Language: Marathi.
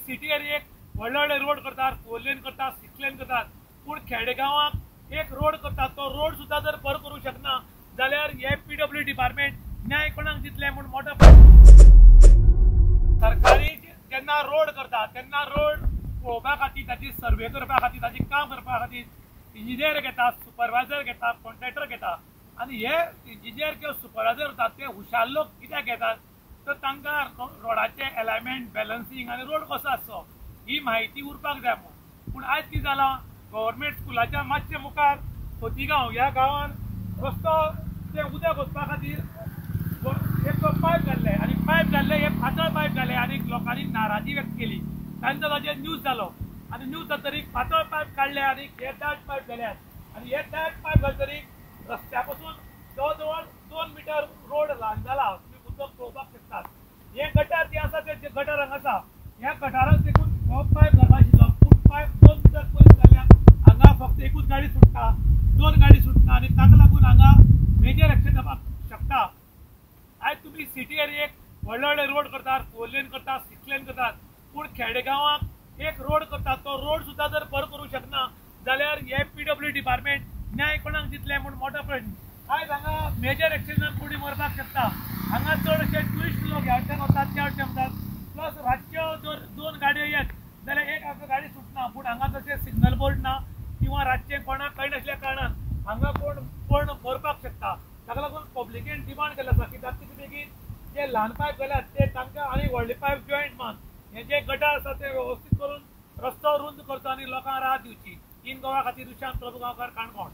सिटी एरियेक व्हडले व्हडले रोड करतात, 4 लेन करतात, 6 लेन करतात, पूण खेडेगांवाक एक रोड करतात तो रोड सुद्धा जर बरो करूंक शकना जाल्यार हे PWD डिपार्टमेंट न्याय कोणाक दितले म्हूण मोठो सरकारी जेन्ना रोड करता तेन्ना रोड पळोवपा खातीर ताची सर्वे करपा खातीर ताची काम करपा खातीर इंजिनियर घेतात, सुपरवायझर घेतात, कॉन्ट्रॅक्टर घेतात आनी हे इंजिनियर किंवा सुपरवायझर करतात ते हुशार लोक कित्याक घेतात तर तांकां रोडाचे अलायनमेंट बॅलन्सिंग आनी रोड कसो आसचो ही म्हायती उरपाक जाय म्हूण पूण आयज कितें जालां गव्हर्मेंट स्कुलाच्या मातशे मुखार खोतीगांव ह्या गांवांत रस्तो ते उदक वचपा खातीर एक पायप घाल्ले आनी पायप घाल्ले हे पातळ पायप घाले आनी लोकांनी नाराजी व्यक्त केली तांचो ताचेर न्यूज जालो आनी न्यूज जातकीर पातळ पायप काडले आनी हे दाट पायप घाल्यात आनी हे दाट पायप घालतकीर रस्त्या पासून जवळ जवळ 2 मिटर रोड ल्हान जाला तुम्ही उदक पळोवपाक शकतात हे गटार जे आसा ते गटार हांगा आसा ह्या गटाराक देखून हो पायप घालपा आशिल्लो पूण पायप 2 मिटर पयस जाल्या हांगा फक्त एकूच गाडी सुट्टा 2 गाडी सुटना आनी ताका लागून हांगा मेजर एक्शन जावपाक शकता आयज तुम्ही सिटी एरियेक व्हडले व्हडले रोड करतात, 4 लेन करतात, 6 लेन करतात, पूण खेडेगांवाक एक रोड करतात तो रोड सुद्धा जर बरो करूंक शकना जाल्यार हे PWD डिपार्टमेंट न्याय कोणाक दितले म्हूण मोठो प्रश्न आयज हांगा मेजर एक्शनान फुडें मरपाक शकता हांगा चड अशे ट्युरिस्ट लोक ह्या वटेन वतात त्या वटेन वतात प्लस रातच्यो जर 2 गाडयो येत जाल्यार एक हांगा गाडी सुटना पूण हांगा तशें सिग्नल बोर्ड ना किंवा रातचें कोणाक कळना आसल्या कारणान हांगा कोण मरपाक शकता ताका लागून पब्लिकेन डिमांड केला आसा की जातले बेगीन जे ल्हान पायप घाल्यात ते तांकां आनी व्हडले पायप जॉयंट मान हे जे गटार आसा ते वेवस्थीत करून रस्तो रुंद करचो आनी लोकांक राहत दिवची इन गोवा खातीर दुशांत प्रभुगांवकार काणकोण